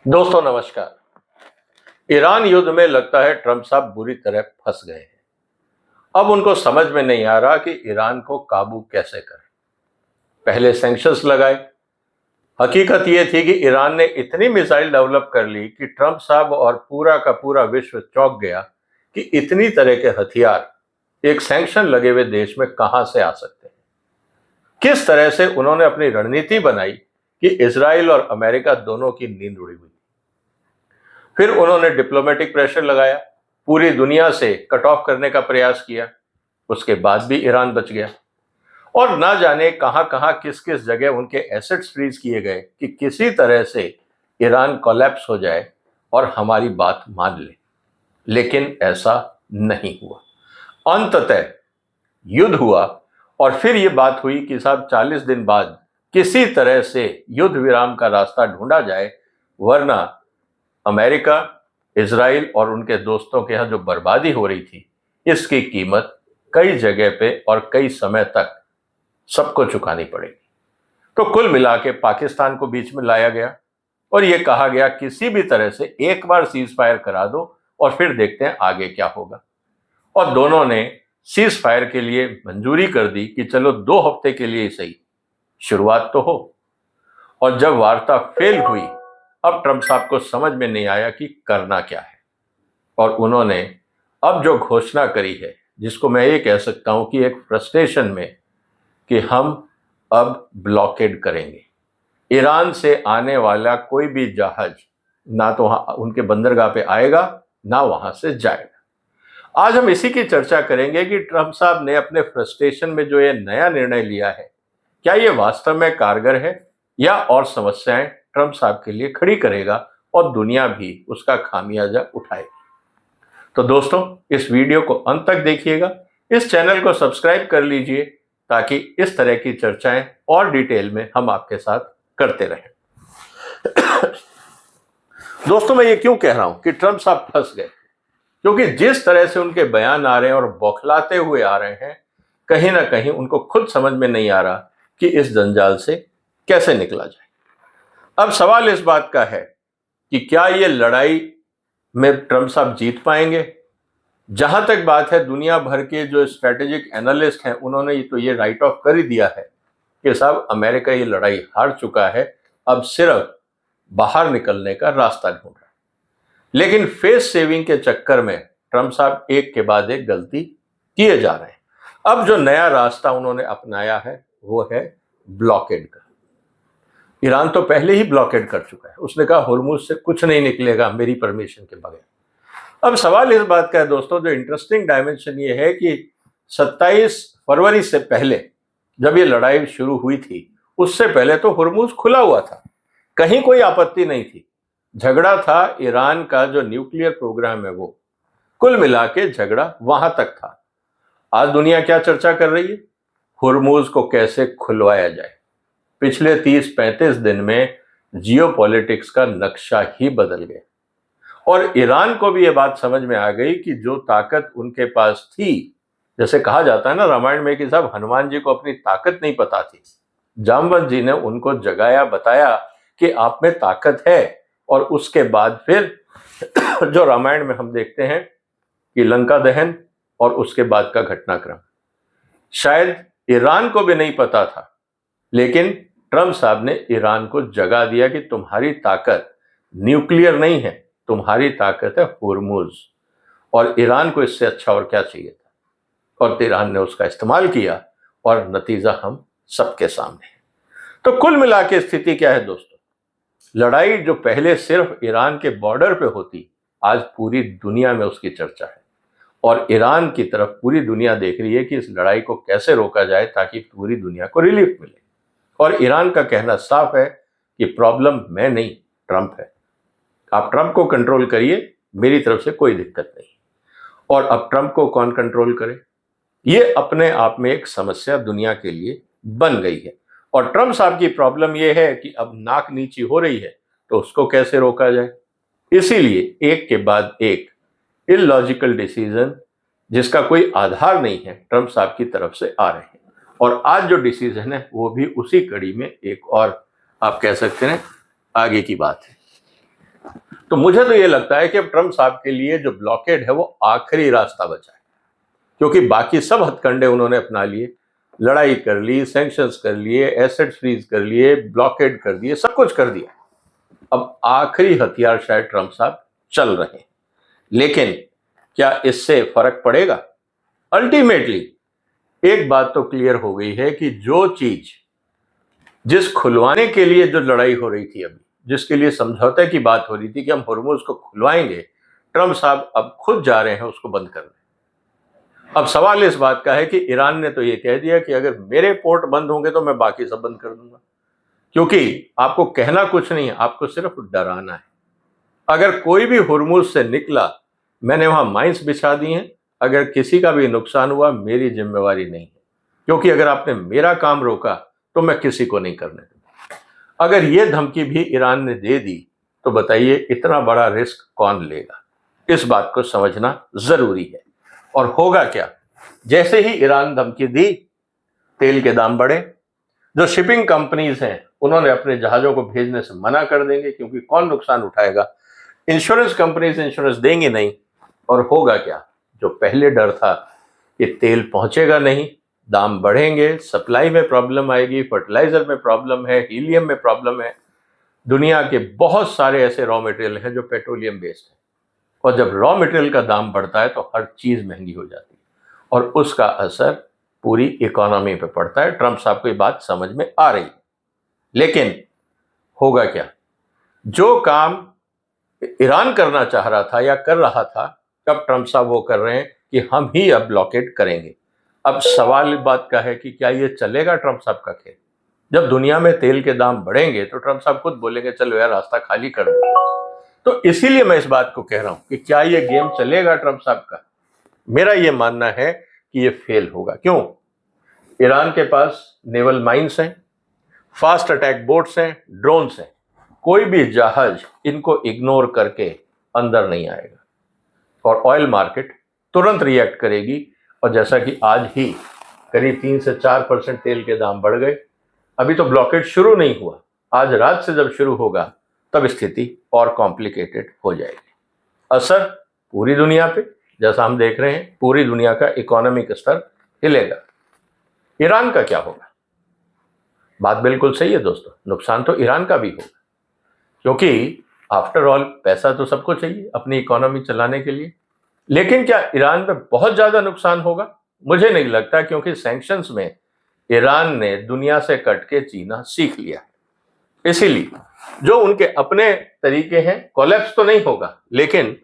दोस्तों नमस्कार। ईरान युद्ध में लगता है ट्रंप साहब बुरी तरह फंस गए हैं। अब उनको समझ में नहीं आ रहा कि ईरान को काबू कैसे करें। पहले सैंक्शंस लगाए। हकीकत यह थी कि ईरान ने इतनी मिसाइल डेवलप कर ली कि ट्रंप साहब और पूरा का पूरा विश्व चौंक गया कि इतनी तरह के हथियार एक सैंक्शन लगे हुए देश में कहां से आ सकते हैं। किस तरह से उन्होंने अपनी रणनीति बनाई कि इजराइल और अमेरिका दोनों की नींद उड़ी हुई। फिर उन्होंने डिप्लोमेटिक प्रेशर लगाया, पूरी दुनिया से कट ऑफ करने का प्रयास किया। उसके बाद भी ईरान बच गया और ना जाने कहां कहां किस किस जगह उनके एसेट्स फ्रीज किए गए कि किसी तरह से ईरान कोलैप्स हो जाए और हमारी बात मान ले। लेकिन ऐसा नहीं हुआ। अंततः युद्ध हुआ और फिर यह बात हुई कि साहब 40 दिन बाद किसी तरह से युद्ध विराम का रास्ता ढूंढा जाए, वरना अमेरिका, इजराइल और उनके दोस्तों के यहाँ जो बर्बादी हो रही थी, इसकी कीमत कई जगह पे और कई समय तक सबको चुकानी पड़ेगी। तो कुल मिला के पाकिस्तान को बीच में लाया गया और यह कहा गया किसी भी तरह से एक बार सीज फायर करा दो और फिर देखते हैं आगे क्या होगा। और दोनों ने सीज फायर के लिए मंजूरी कर दी कि चलो 2 हफ्ते के लिए ही सही, शुरुआत तो हो। और जब वार्ता फेल हुई, अब ट्रंप साहब को समझ में नहीं आया कि करना क्या है और उन्होंने अब जो घोषणा करी है, जिसको मैं ये कह सकता हूं कि एक फ्रस्ट्रेशन में, कि हम अब ब्लॉकेड करेंगे। ईरान से आने वाला कोई भी जहाज ना तो उनके बंदरगाह पे आएगा, ना वहां से जाएगा। आज हम इसी की चर्चा करेंगे कि ट्रंप साहब ने अपने फ्रस्ट्रेशन में जो ये नया निर्णय लिया है, क्या ये वास्तव में कारगर है या और समस्याएं ट्रंप साहब के लिए खड़ी करेगा और दुनिया भी उसका खामियाजा उठाएगी। तो दोस्तों, इस वीडियो को अंत तक देखिएगा, इस चैनल को सब्सक्राइब कर लीजिए ताकि इस तरह की चर्चाएं और डिटेल में हम आपके साथ करते रहें। दोस्तों, मैं ये क्यों कह रहा हूं कि ट्रंप साहब फंस गए, क्योंकि जिस तरह से उनके बयान आ रहे हैं और बौखलाते हुए आ रहे हैं, कहीं ना कहीं उनको खुद समझ में नहीं आ रहा कि इस जंजाल से कैसे निकला जाए। अब सवाल इस बात का है कि क्या ये लड़ाई में ट्रंप साहब जीत पाएंगे। जहां तक बात है, दुनिया भर के जो स्ट्रेटेजिक एनालिस्ट हैं, उन्होंने तो ये राइट ऑफ कर ही दिया है कि साहब अमेरिका ये लड़ाई हार चुका है, अब सिर्फ बाहर निकलने का रास्ता ढूंढ रहा है। लेकिन फेस सेविंग के चक्कर में ट्रंप साहब एक के बाद एक गलती किए जा रहे हैं। अब जो नया रास्ता उन्होंने अपनाया है वो है ब्लॉकेड का। ईरान तो पहले ही ब्लॉकेड कर चुका है, उसने कहा हुर्मुज से कुछ नहीं निकलेगा मेरी परमिशन के बगैर। अब सवाल इस बात का है दोस्तों, जो इंटरेस्टिंग डायमेंशन ये है कि 27 फरवरी से पहले जब ये लड़ाई शुरू हुई थी, उससे पहले तो हुर्मुज खुला हुआ था, कहीं कोई आपत्ति नहीं थी। झगड़ा था ईरान का जो न्यूक्लियर प्रोग्राम है वो, कुल मिला के झगड़ा वहां तक था। आज दुनिया क्या चर्चा कर रही है? हुर्मुज को कैसे खुलवाया जाए। पिछले 30-35 दिन में जियोपॉलिटिक्स का नक्शा ही बदल गया और ईरान को भी यह बात समझ में आ गई कि जो ताकत उनके पास थी, जैसे कहा जाता है ना रामायण में कि साहब हनुमान जी को अपनी ताकत नहीं पता थी, जामवंत जी ने उनको जगाया, बताया कि आप में ताकत है। और उसके बाद फिर जो रामायण में हम देखते हैं कि लंका दहन और उसके बाद का घटनाक्रम, शायद ईरान को भी नहीं पता था, लेकिन ट्रंप साहब ने ईरान को जगा दिया कि तुम्हारी ताकत न्यूक्लियर नहीं है, तुम्हारी ताकत है हुर्मुज। और ईरान को इससे अच्छा और क्या चाहिए था, और ईरान ने उसका इस्तेमाल किया और नतीजा हम सबके सामने है। तो कुल मिला के स्थिति क्या है दोस्तों? लड़ाई जो पहले सिर्फ ईरान के बॉर्डर पे होती, आज पूरी दुनिया में उसकी चर्चा है और ईरान की तरफ पूरी दुनिया देख रही है कि इस लड़ाई को कैसे रोका जाए ताकि पूरी दुनिया को रिलीफ मिले। और ईरान का कहना साफ है कि प्रॉब्लम मैं नहीं, ट्रंप है। आप ट्रंप को कंट्रोल करिए, मेरी तरफ से कोई दिक्कत नहीं। और अब ट्रंप को कौन कंट्रोल करे, ये अपने आप में एक समस्या दुनिया के लिए बन गई है। और ट्रंप साहब की प्रॉब्लम यह है कि अब नाक नीची हो रही है, तो उसको कैसे रोका जाए। इसीलिए एक के बाद एक इलॉजिकल डिसीजन, जिसका कोई आधार नहीं है, ट्रंप साहब की तरफ से आ रहे हैं। और आज जो डिसीजन है वो भी उसी कड़ी में एक और, आप कह सकते हैं, आगे की बात है। तो मुझे तो ये लगता है कि अब ट्रंप साहब के लिए जो ब्लॉकेड है वो आखिरी रास्ता बचा है, क्योंकि बाकी सब हथकंडे उन्होंने अपना लिए, लड़ाई कर ली, सैंक्शंस कर लिए, एसेट फ्रीज कर लिए, ब्लॉकेड कर दिए, सब कुछ कर दिया। अब आखिरी हथियार शायद ट्रंप साहब चल रहे हैं, लेकिन क्या इससे फर्क पड़ेगा? अल्टीमेटली एक बात तो क्लियर हो गई है कि जो चीज, जिस खुलवाने के लिए जो लड़ाई हो रही थी अभी, जिसके लिए समझौते की बात हो रही थी कि हम हुर्मुज को खुलवाएंगे, ट्रंप साहब अब खुद जा रहे हैं उसको बंद करने। अब सवाल इस बात का है कि ईरान ने तो ये कह दिया कि अगर मेरे पोर्ट बंद होंगे तो मैं बाकी सब बंद कर दूंगा, क्योंकि आपको कहना कुछ नहीं है, आपको सिर्फ डराना है। अगर कोई भी हुर्मुज से निकला, मैंने वहां माइंस बिछा दी हैं, अगर किसी का भी नुकसान हुआ मेरी जिम्मेवारी नहीं है, क्योंकि अगर आपने मेरा काम रोका तो मैं किसी को नहीं करने दूंगा। अगर ये धमकी भी ईरान ने दे दी तो बताइए इतना बड़ा रिस्क कौन लेगा? इस बात को समझना जरूरी है। और होगा क्या? जैसे ही ईरान धमकी दी, तेल के दाम बढ़े, जो शिपिंग कंपनीज हैं उन्होंने अपने जहाजों को भेजने से मना कर देंगे, क्योंकि कौन नुकसान उठाएगा? इंश्योरेंस कंपनीज इंश्योरेंस देंगी नहीं। और होगा क्या? जो पहले डर था कि तेल पहुंचेगा नहीं, दाम बढ़ेंगे, सप्लाई में प्रॉब्लम आएगी, फर्टिलाइजर में प्रॉब्लम है, हीलियम में प्रॉब्लम है, दुनिया के बहुत सारे ऐसे रॉ मटेरियल हैं जो पेट्रोलियम बेस्ड है, और जब रॉ मटेरियल का दाम बढ़ता है तो हर चीज महंगी हो जाती है, और उसका असर पूरी इकोनॉमी पे पड़ता है। ट्रंप साहब को ये बात समझ में आ रही है, लेकिन होगा क्या? जो काम ईरान करना चाह रहा था या कर रहा था, कब ट्रंप साहब वो कर रहे हैं कि हम ही अब ब्लॉकेट करेंगे। अब सवाल इस बात का है कि क्या ये चलेगा ट्रंप साहब का खेल? जब दुनिया में तेल के दाम बढ़ेंगे तो ट्रंप साहब खुद बोलेंगे चलो यार रास्ता खाली कर दो। तो इसीलिए मैं इस बात को कह रहा हूं कि क्या ये गेम चलेगा ट्रंप साहब का? मेरा ये मानना है कि ये फेल होगा। क्यों? ईरान के पास नेवल माइंस हैं, फास्ट अटैक बोट्स हैं, ड्रोन्स हैं, कोई भी जहाज इनको इग्नोर करके अंदर नहीं आएगा, और ऑयल मार्केट तुरंत रिएक्ट करेगी। और जैसा कि आज ही करीब 3 से 4% तेल के दाम बढ़ गए, अभी तो ब्लॉकेट शुरू नहीं हुआ, आज रात से जब शुरू होगा तब स्थिति और कॉम्प्लिकेटेड हो जाएगी। असर पूरी दुनिया पे, जैसा हम देख रहे हैं, पूरी दुनिया का इकोनॉमिक स्तर हिलेगा। ईरान का क्या होगा? बात बिल्कुल सही है दोस्तों, नुकसान तो ईरान का भी होगा, क्योंकि आफ्टर ऑल पैसा तो सबको चाहिए अपनी इकोनॉमी चलाने के लिए। लेकिन क्या ईरान में बहुत ज्यादा नुकसान होगा? मुझे नहीं लगता, क्योंकि सैंक्शंस में ईरान ने दुनिया से कट के जीना सीख लिया है। इसीलिए जो उनके अपने तरीके हैं, कोलैप्स तो नहीं होगा, लेकिन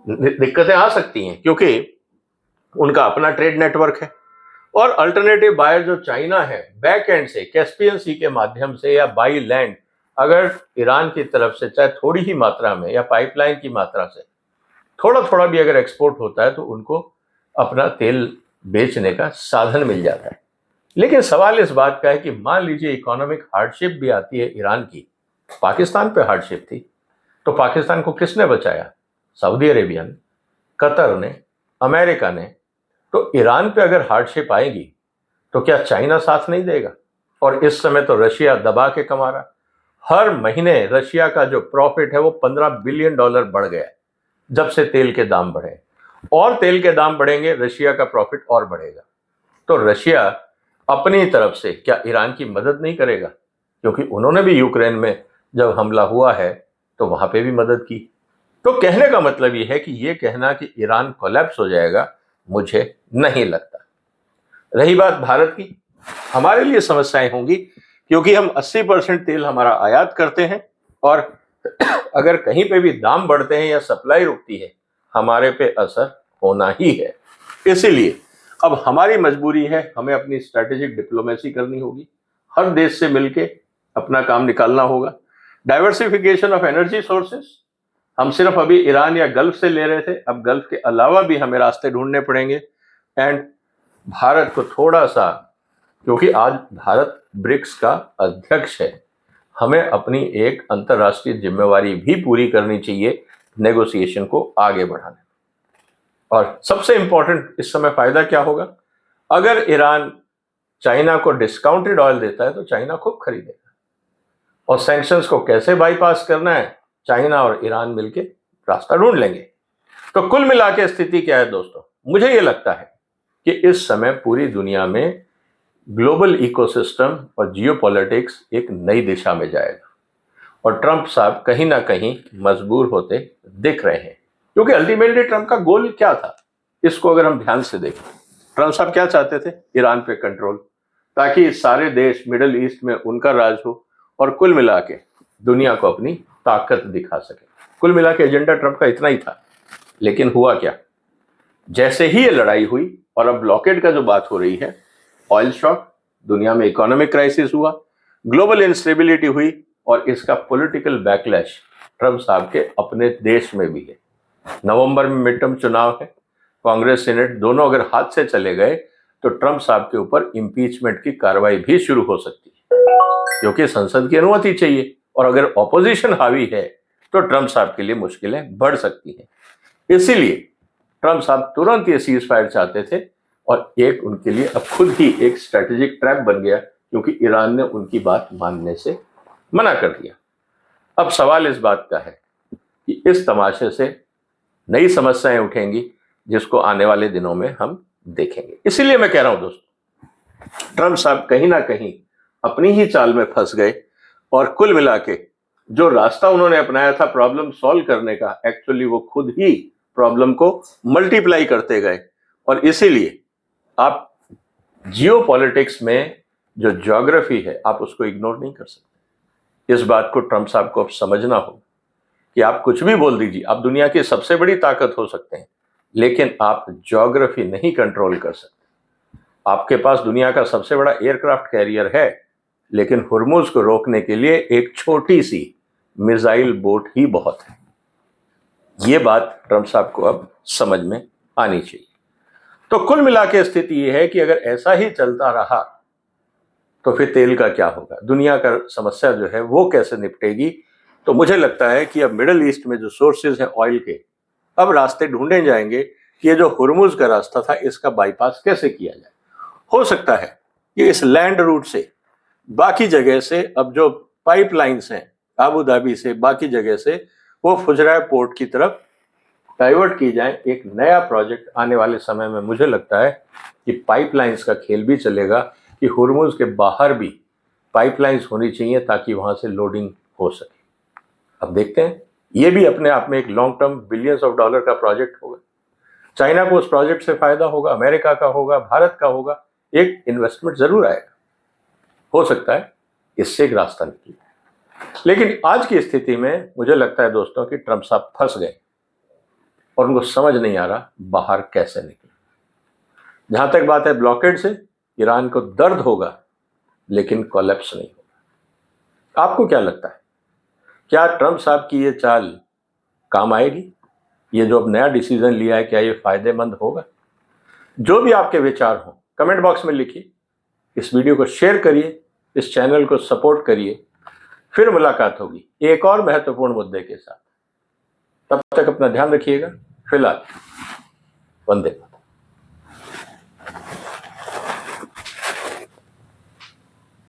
दिक्कतें आ सकती हैं, क्योंकि उनका अपना ट्रेड नेटवर्क है, और अल्टरनेटिव बायर जो चाइना है, बैक एंड से कैस्पियन सी के माध्यम से या बाई लैंड अगर ईरान की तरफ से चाहे थोड़ी ही मात्रा में या पाइपलाइन की मात्रा से थोड़ा थोड़ा भी अगर एक्सपोर्ट होता है तो उनको अपना तेल बेचने का साधन मिल जाता है। लेकिन सवाल इस बात का है कि मान लीजिए इकोनॉमिक हार्डशिप भी आती है ईरान की, पाकिस्तान पे हार्डशिप थी, तो पाकिस्तान को किसने बचाया? सऊदी अरेबिया ने, कतर ने, अमेरिका ने। तो ईरान पे अगर हार्डशिप आएगी तो क्या चाइना साथ नहीं देगा? और इस समय तो रशिया दबा के कमा रहा, हर महीने रशिया का जो प्रॉफिट है वो $15 बिलियन बढ़ गया है जब से तेल के दाम बढ़े, और तेल के दाम बढ़ेंगे, रशिया का प्रॉफिट और बढ़ेगा। तो रशिया अपनी तरफ से क्या ईरान की मदद नहीं करेगा? क्योंकि उन्होंने भी यूक्रेन में जब हमला हुआ है तो वहां पे भी मदद की। तो कहने का मतलब ये है कि ये कहना कि ईरान कोलैप्स हो जाएगा, मुझे नहीं लगता। रही बात भारत की, हमारे लिए समस्याएं होंगी, क्योंकि हम 80% तेल हमारा आयात करते हैं, और अगर कहीं पे भी दाम बढ़ते हैं या सप्लाई रुकती है, हमारे पे असर होना ही है। इसीलिए अब हमारी मजबूरी है, हमें अपनी स्ट्रैटेजिक डिप्लोमेसी करनी होगी, हर देश से मिलके अपना काम निकालना होगा। डाइवर्सिफिकेशन ऑफ एनर्जी सोर्सेस, हम सिर्फ अभी ईरान या गल्फ से ले रहे थे, अब गल्फ के अलावा भी हमें रास्ते ढूंढने पड़ेंगे। एंड भारत को थोड़ा सा, क्योंकि आज भारत ब्रिक्स का अध्यक्ष है, हमें अपनी एक अंतर्राष्ट्रीय जिम्मेवारी भी पूरी करनी चाहिए नेगोशिएशन को आगे बढ़ाने। और सबसे इंपॉर्टेंट इस समय फायदा क्या होगा? अगर ईरान चाइना को डिस्काउंटेड ऑयल देता है तो चाइना खूब खरीदेगा, और सैंक्शंस को कैसे बाईपास करना है चाइना और ईरान मिलके रास्ता ढूंढ लेंगे। तो कुल मिला के स्थिति क्या है दोस्तों, मुझे ये लगता है कि इस समय पूरी दुनिया में ग्लोबल इकोसिस्टम और जियोपॉलिटिक्स एक नई दिशा में जाएगा और ट्रंप साहब कहीं ना कहीं मजबूर होते दिख रहे हैं, क्योंकि अल्टीमेटली ट्रंप का गोल क्या था, इसको अगर हम ध्यान से देखें, ट्रंप साहब क्या चाहते थे, ईरान पे कंट्रोल, ताकि सारे देश मिडिल ईस्ट में उनका राज हो और कुल मिला के दुनिया को अपनी ताकत दिखा सके। कुल मिला के एजेंडा ट्रंप का इतना ही था। लेकिन हुआ क्या, जैसे ही ये लड़ाई हुई और अब ब्लॉकेड का जो बात हो रही है, ऑयल शॉक, दुनिया में इकोनॉमिक क्राइसिस हुआ, ग्लोबल इंस्टेबिलिटी हुई और इसका पॉलिटिकल बैकलैश ट्रंप साहब के अपने देश में भी है। नवंबर में मिड टर्म चुनाव है, कांग्रेस सेनेट दोनों अगर हाथ से चले गए तो ट्रंप साहब के ऊपर इंपीचमेंट की कार्रवाई भी शुरू हो सकती है, क्योंकि संसद की अनुमति चाहिए और अगर ऑपोजिशन हावी है तो ट्रंप साहब के लिए मुश्किलें बढ़ सकती हैं। इसीलिए ट्रंप साहब तुरंत ये सीज फायर चाहते थे और एक उनके लिए अब खुद ही एक स्ट्रेटेजिक ट्रैप बन गया, क्योंकि ईरान ने उनकी बात मानने से मना कर दिया। अब सवाल इस बात का है कि इस तमाशे से नई समस्याएं उठेंगी, जिसको आने वाले दिनों में हम देखेंगे। इसीलिए मैं कह रहा हूं दोस्तों, ट्रंप साहब कहीं ना कहीं अपनी ही चाल में फंस गए और कुल मिला के जो रास्ता उन्होंने अपनाया था प्रॉब्लम सॉल्व करने का, एक्चुअली वो खुद ही प्रॉब्लम को मल्टीप्लाई करते गए। और इसीलिए आप जियोपॉलिटिक्स में जो ज्योग्राफी है, आप उसको इग्नोर नहीं कर सकते। इस बात को ट्रंप साहब को अब समझना होगा कि आप कुछ भी बोल दीजिए, आप दुनिया की सबसे बड़ी ताकत हो सकते हैं, लेकिन आप ज्योग्राफी नहीं कंट्रोल कर सकते। आपके पास दुनिया का सबसे बड़ा एयरक्राफ्ट कैरियर है, लेकिन हुर्मुज को रोकने के लिए एक छोटी सी मिसाइल बोट ही बहुत है। ये बात ट्रंप साहब को अब समझ में आनी चाहिए। तो कुल मिला के स्थिति यह है कि अगर ऐसा ही चलता रहा तो फिर तेल का क्या होगा, दुनिया का समस्या जो है वो कैसे निपटेगी। तो मुझे लगता है कि अब मिडिल ईस्ट में जो सोर्सेज हैं ऑयल के, अब रास्ते ढूंढे जाएंगे कि ये जो हुर्मुज का रास्ता था इसका बाईपास कैसे किया जाए। हो सकता है कि इस लैंड रूट से बाकी जगह से अब जो पाइपलाइंस हैं अबू धाबी से बाकी जगह से, वो फुजरा पोर्ट की तरफ डाइवर्ट की जाए। एक नया प्रोजेक्ट आने वाले समय में मुझे लगता है कि पाइपलाइंस का खेल भी चलेगा कि हुर्मुज के बाहर भी पाइपलाइंस होनी चाहिए ताकि वहां से लोडिंग हो सके। अब देखते हैं, ये भी अपने आप में एक long term billions of dollar का प्रोजेक्ट होगा। चाइना को उस प्रोजेक्ट से फायदा होगा, अमेरिका का होगा, भारत का होगा, एक इन्वेस्टमेंट जरूर आएगा। हो सकता है इससे एक रास्ता निकले। लेकिन आज की स्थिति में मुझे लगता है दोस्तों कि ट्रंप साहब फंस गए और उनको समझ नहीं आ रहा बाहर कैसे निकले। जहां तक बात है ब्लॉकेड से, ईरान को दर्द होगा लेकिन कोलैप्स नहीं होगा। आपको क्या लगता है, क्या ट्रंप साहब की ये चाल काम आएगी? ये जो अब नया डिसीजन लिया है, क्या ये फायदेमंद होगा? जो भी आपके विचार हो कमेंट बॉक्स में लिखिए, इस वीडियो को शेयर करिए, इस चैनल को सपोर्ट करिए। फिर मुलाकात होगी एक और महत्वपूर्ण मुद्दे के साथ। तब तक अपना ध्यान रखिएगा। फिलहाल वंदे मातरम।